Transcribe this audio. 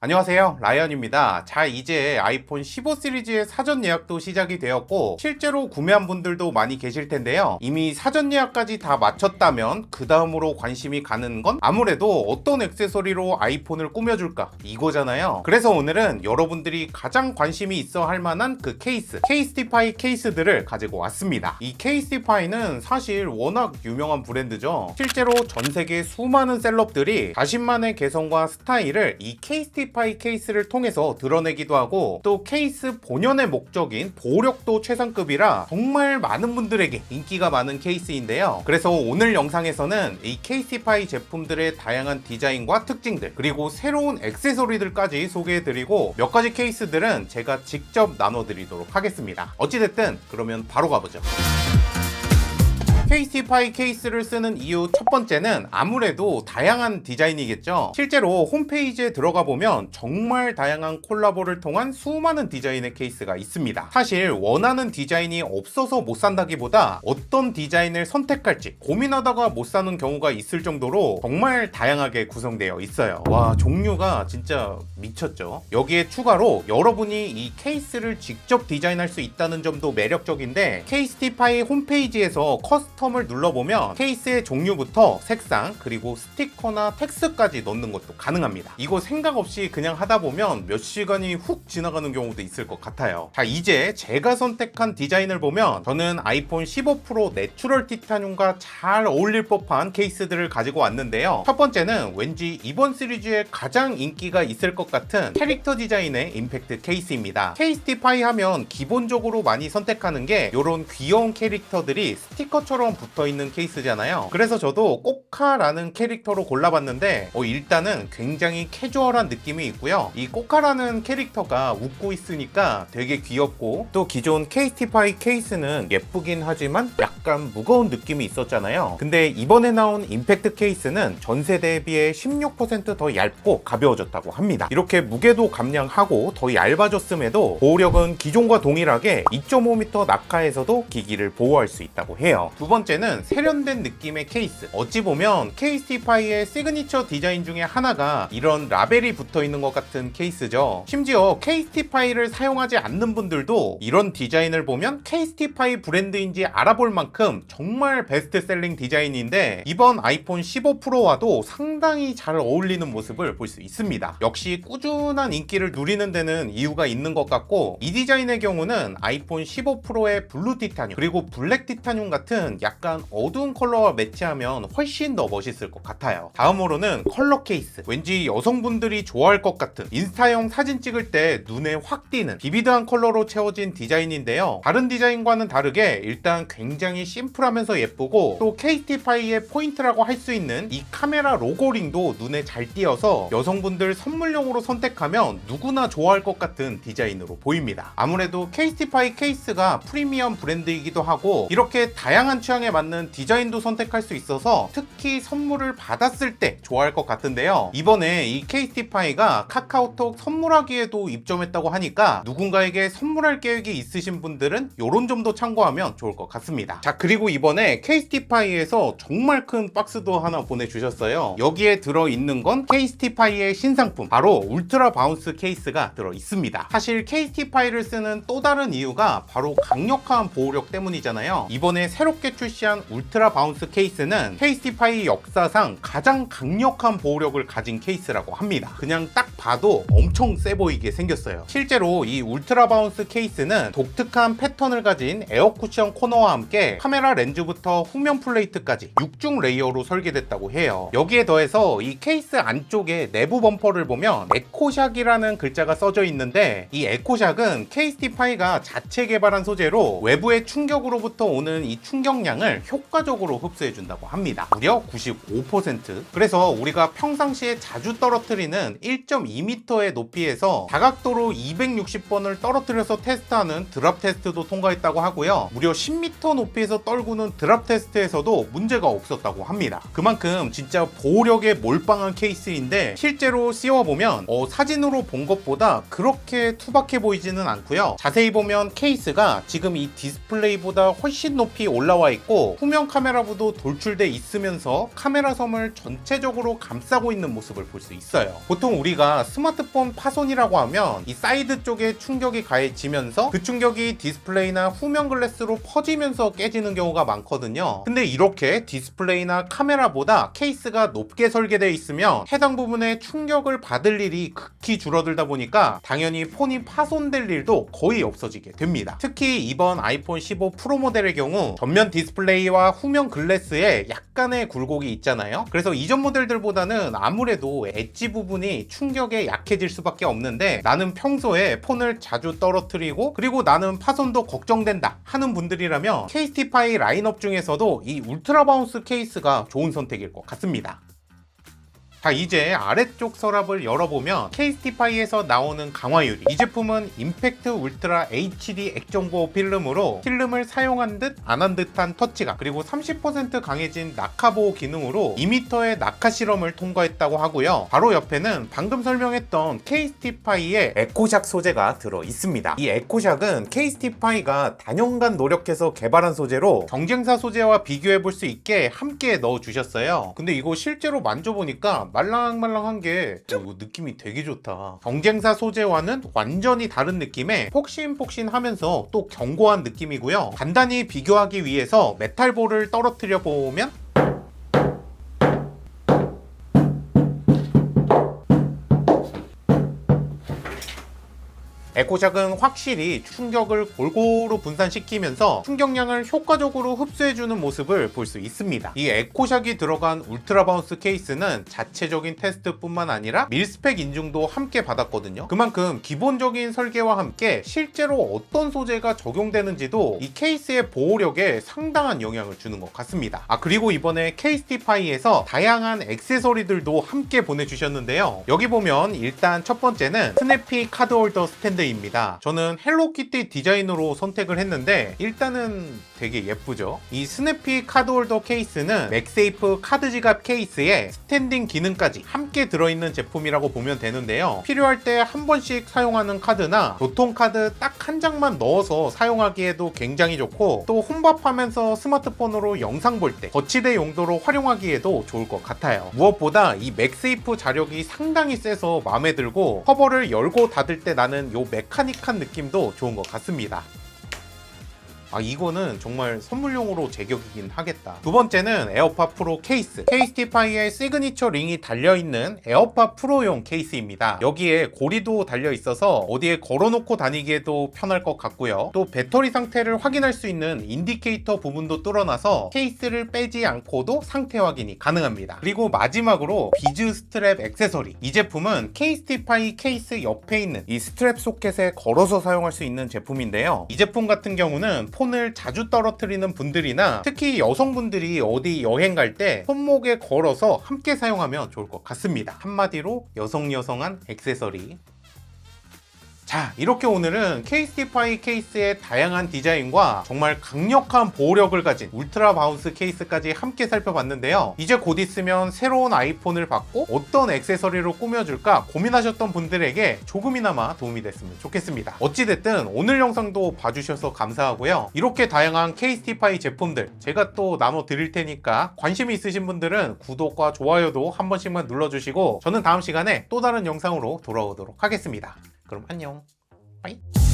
안녕하세요, 라이언입니다. 자, 이제 아이폰 15 시리즈의 사전 예약도 시작이 되었고 실제로 구매한 분들도 많이 계실 텐데요. 이미 사전 예약까지 다 마쳤다면 그 다음으로 관심이 가는 건 아무래도 어떤 액세서리로 아이폰을 꾸며줄까 이거잖아요. 그래서 오늘은 여러분들이 가장 관심이 있어 할 만한 그 케이스, 케이스티파이 케이스들을 가지고 왔습니다. 이 케이스티파이는 사실 워낙 유명한 브랜드죠. 실제로 전 세계 수많은 셀럽들이 자신만의 개성과 스타일을 이 케이스티파이 케이스를 통해서 드러내기도 하고, 또 케이스 본연의 목적인 보력도 최상급이라 정말 많은 분들에게 인기가 많은 케이스인데요. 그래서 오늘 영상에서는 이 케이스티파이 제품들의 다양한 디자인과 특징들, 그리고 새로운 액세서리들까지 소개해드리고 몇 가지 케이스들은 제가 직접 나눠드리도록 하겠습니다. 어찌됐든 그러면 바로 가보죠. 케이스티파이 케이스를 쓰는 이유 첫 번째는 아무래도 다양한 디자인이겠죠. 실제로 홈페이지에 들어가 보면 정말 다양한 콜라보를 통한 수많은 디자인의 케이스가 있습니다. 사실 원하는 디자인이 없어서 못 산다기보다 어떤 디자인을 선택할지 고민하다가 못 사는 경우가 있을 정도로 정말 다양하게 구성되어 있어요. 와, 종류가 진짜 미쳤죠. 여기에 추가로 여러분이 이 케이스를 직접 디자인할 수 있다는 점도 매력적인데, 케이스티파이 홈페이지에서 커스텀을 눌러보면 케이스의 종류부터 색상, 그리고 스티커나 텍스까지 넣는 것도 가능합니다. 이거 생각 없이 그냥 하다 보면 몇 시간이 훅 지나가는 경우도 있을 것 같아요. 자, 이제 제가 선택한 디자인을 보면 저는 아이폰 15 프로 내추럴 티타늄과 잘 어울릴 법한 케이스들을 가지고 왔는데요. 첫 번째는 왠지 이번 시리즈에 가장 인기가 있을 것 같은 캐릭터 디자인의 임팩트 케이스입니다. 케이스티파이 하면 기본적으로 많이 선택하는 게 이런 귀여운 캐릭터들이 스티커처럼 붙어있는 케이스잖아요. 그래서 저도 꼬카라는 캐릭터로 골라봤는데 일단은 굉장히 캐주얼한 느낌이 있고요. 이 꼬카라는 캐릭터가 웃고 있으니까 되게 귀엽고, 또 기존 케이스티파이 케이스는 예쁘긴 하지만 약간 무거운 느낌이 있었잖아요. 근데 이번에 나온 임팩트 케이스는 전세대에 비해 16% 더 얇고 가벼워졌다고 합니다. 이렇게 무게도 감량하고 더 얇아졌음에도 보호력은 기존과 동일하게 2.5m 낙하에서도 기기를 보호할 수 있다고 해요. 두 번째는 세련된 느낌의 케이스. 어찌 보면 케이스티파이의 시그니처 디자인 중에 하나가 이런 라벨이 붙어 있는 것 같은 케이스죠. 심지어 케이스티파이를 사용하지 않는 분들도 이런 디자인을 보면 케이스티파이 브랜드인지 알아볼 만큼 정말 베스트셀링 디자인인데, 이번 아이폰 15 프로와도 상당히 잘 어울리는 모습을 볼 수 있습니다. 역시 꾸준한 인기를 누리는 데는 이유가 있는 것 같고, 이 디자인의 경우는 아이폰 15 프로의 블루 티타늄 그리고 블랙 티타늄 같은 약간 어두운 컬러와 매치하면 훨씬 더 멋있을 것 같아요. 다음으로는 컬러 케이스. 왠지 여성분들이 좋아할 것 같은 인스타용 사진 찍을 때 눈에 확 띄는 비비드한 컬러로 채워진 디자인인데요. 다른 디자인과는 다르게 일단 굉장히 심플하면서 예쁘고, 또 케이스티파이의 포인트라고 할 수 있는 이 카메라 로고링도 눈에 잘 띄어서 여성분들 선물용으로 선택하면 누구나 좋아할 것 같은 디자인으로 보입니다. 아무래도 케이스티파이 케이스가 프리미엄 브랜드이기도 하고 이렇게 다양한 취향에 맞는 디자인도 선택할 수 있어서 특히 선물을 받았을 때 좋아할 것 같은데요. 이번에 이 케이스티파이가 카카오톡 선물하기에도 입점했다고 하니까 누군가에게 선물할 계획이 있으신 분들은 이런 점도 참고하면 좋을 것 같습니다. 자, 그리고 이번에 케이스티파이에서 정말 큰 박스도 하나 보내주셨어요. 여기에 들어있는 건 케이스티파이의 신상품, 바로 울트라 바운스 케이스가 들어있습니다. 사실 케이스티파이를 쓰는 또 다른 이유가 바로 강력한 보호력 때문이잖아요. 이번에 새롭게 출시한 울트라 바운스 케이스는 케이스티파이 역사상 가장 강력한 보호력을 가진 케이스라고 합니다. 그냥 딱 봐도 엄청 세 보이게 생겼어요. 실제로 이 울트라 바운스 케이스는 독특한 패턴을 가진 에어 쿠션 코너와 함께 카메라 렌즈부터 후면 플레이트까지 6중 레이어로 설계됐다고 해요. 여기에 더해서 이 케이스 안쪽에 내부 범퍼를 보면 에코샥이라는 글자가 써져 있는데, 이 에코샥은 케이스티파이가 자체 개발한 소재로 외부의 충격으로부터 오는 이 충격량을 효과적으로 흡수해준다고 합니다. 무려 95%. 그래서 우리가 평상시에 자주 떨어뜨리는 1.2m의 높이에서 다각도로 260번을 떨어뜨려서 테스트하는 드랍 테스트도 통과했다고 하고요. 무려 10m 높이에서 떨구는 드랍 테스트에서도 문제가 없었다고 합니다. 그만큼 진짜 보호력에 몰빵한 케이스인데, 실제로 씌워보면 사진으로 본 것보다 그렇게 투박해 보이지는 않고요. 자세히 보면 케이스가 지금 이 디스플레이보다 훨씬 높이 올라와 있고 후면 카메라부도 돌출돼 있으면서 카메라 섬을 전체적으로 감싸고 있는 모습을 볼 수 있어요. 보통 우리가 스마트폰 파손이라고 하면 이 사이드 쪽에 충격이 가해지면서 그 충격이 디스플레이나 후면 글래스로 퍼지면서 깨지는 경우가 많거든요. 근데 이렇게 디스플레이나 카메라보다 케이스가 높게 설계되어 있으면 해당 부분에 충격을 받을 일이 극히 줄어들다 보니까 당연히 폰이 파손될 일도 거의 없어지게 됩니다. 특히 이번 아이폰 15 프로 모델의 경우 전면 디스플레이와 후면 글래스에 약간의 굴곡이 있잖아요. 그래서 이전 모델들보다는 아무래도 엣지 부분이 충격에 약해질 수밖에 없는데, 나는 평소에 폰을 자주 떨어뜨리고 그리고 나는 파손도 걱정된다 하는 분들이라면 KST-PAI 라인업 중에서도 이 울트라 바운스 케이스가 좋은 선택일 것 같습니다. 자, 이제 아래쪽 서랍을 열어보면 KST-PAI에서 나오는 강화유리, 이 제품은 임팩트 울트라 HD 액정보호 필름으로 필름을 사용한 듯 안 한 듯한 터치감, 그리고 30% 강해진 낙하 보호 기능으로 2m의 낙하 실험을 통과했다고 하고요. 바로 옆에는 방금 설명했던 KST-PAI의 에코샥 소재가 들어 있습니다. 이 에코샥은 KST-PAI가 단연간 노력해서 개발한 소재로 경쟁사 소재와 비교해 볼 수 있게 함께 넣어 주셨어요. 근데 이거 실제로 만져보니까 말랑말랑한 게 이거 느낌이 되게 좋다. 경쟁사 소재와는 완전히 다른 느낌의 폭신폭신하면서 또 견고한 느낌이고요. 간단히 비교하기 위해서 메탈볼을 떨어뜨려 보면 에코샥은 확실히 충격을 골고루 분산시키면서 충격량을 효과적으로 흡수해주는 모습을 볼 수 있습니다. 이 에코샥이 들어간 울트라 바운스 케이스는 자체적인 테스트뿐만 아니라 밀스펙 인증도 함께 받았거든요. 그만큼 기본적인 설계와 함께 실제로 어떤 소재가 적용되는지도 이 케이스의 보호력에 상당한 영향을 주는 것 같습니다. 그리고 이번에 KST-PAI에서 다양한 액세서리들도 함께 보내주셨는데요. 여기 보면 일단 첫 번째는 스냅피 카드 홀더 스탠드 입니다. 저는 헬로키티 디자인으로 선택을 했는데 일단은 되게 예쁘죠. 이 스냅피 카드 홀더 케이스는 맥세이프 카드 지갑 케이스에 스탠딩 기능까지 함께 들어있는 제품이라고 보면 되는데요. 필요할 때 한 번씩 사용하는 카드나 교통카드 딱 한 장만 넣어서 사용하기에도 굉장히 좋고, 또 혼밥하면서 스마트폰으로 영상 볼 때 거치대 용도로 활용하기에도 좋을 것 같아요. 무엇보다 이 맥세이프 자력이 상당히 세서 마음에 들고, 커버를 열고 닫을 때 나는 요 메카닉한 느낌도 좋은 것 같습니다. 이거는 정말 선물용으로 제격이긴 하겠다. 두 번째는 에어팟 프로 케이스. KST-PAI의 시그니처 링이 달려있는 에어팟 프로용 케이스입니다. 여기에 고리도 달려있어서 어디에 걸어놓고 다니기에도 편할 것 같고요. 또 배터리 상태를 확인할 수 있는 인디케이터 부분도 뚫어놔서 케이스를 빼지 않고도 상태 확인이 가능합니다. 그리고 마지막으로 비즈 스트랩 액세서리. 이 제품은 KST-PAI 케이스 옆에 있는 이 스트랩 소켓에 걸어서 사용할 수 있는 제품인데요. 이 제품 같은 경우는 폰을 자주 떨어뜨리는 분들이나 특히 여성분들이 어디 여행 갈 때 손목에 걸어서 함께 사용하면 좋을 것 같습니다. 한마디로 여성한 액세서리. 자, 이렇게 오늘은 KST-PAI 케이스의 다양한 디자인과 정말 강력한 보호력을 가진 울트라 바운스 케이스까지 함께 살펴봤는데요. 이제 곧 있으면 새로운 아이폰을 받고 어떤 액세서리로 꾸며줄까 고민하셨던 분들에게 조금이나마 도움이 됐으면 좋겠습니다. 어찌됐든 오늘 영상도 봐주셔서 감사하고요. 이렇게 다양한 KST-PAI 제품들 제가 또 나눠 드릴 테니까 관심이 있으신 분들은 구독과 좋아요도 한 번씩만 눌러주시고, 저는 다음 시간에 또 다른 영상으로 돌아오도록 하겠습니다. 그럼 안녕. 빠이.